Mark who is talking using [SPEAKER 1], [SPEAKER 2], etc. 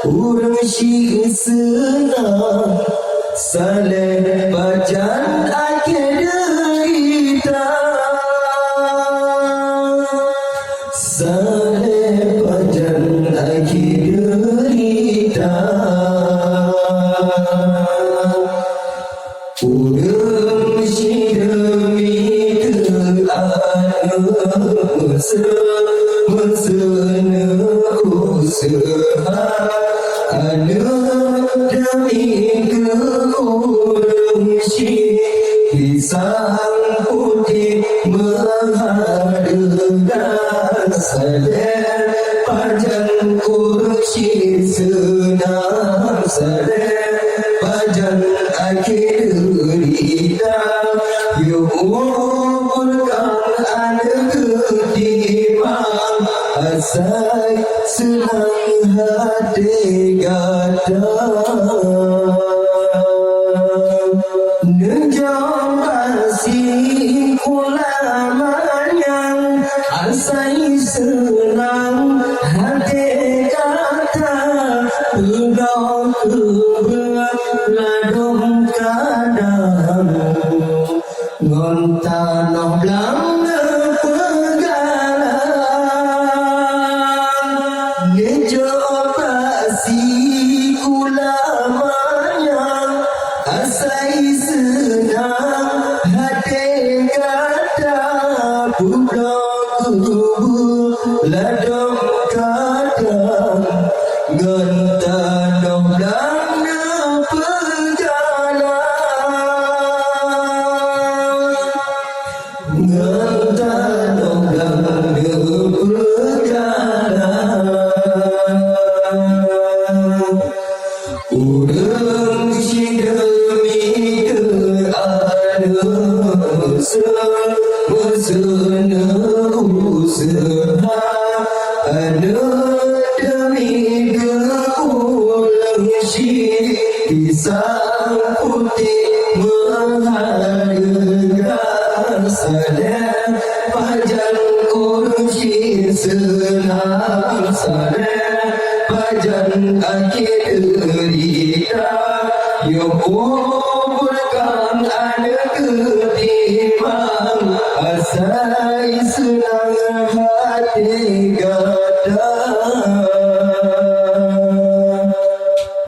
[SPEAKER 1] Urusi senang saleh bacan akhir derita, saleh bacan akhir derita. Urusi demi keadaan mesena usaha demi keurusi pisang putih menghargai saleh panjang urusi senang saleh panjang akhir derita. Yuhulkan anak ketimang asai senang hati gadang. Nejam kasih ulamanya asai senang hati kata engkau kebeladong kadang ngontanoh belang pegalang. Nejam kasih ulamanya asai senang hati kata budak ladong kadang ngentanoh belang pegalang, ngentanoh belang pegalang. Urang si demi keadaan mesena usaha demi keurusi pisang putih menghargai saleh panjang urusi senang saleh panjang akhir derita. Ya Allah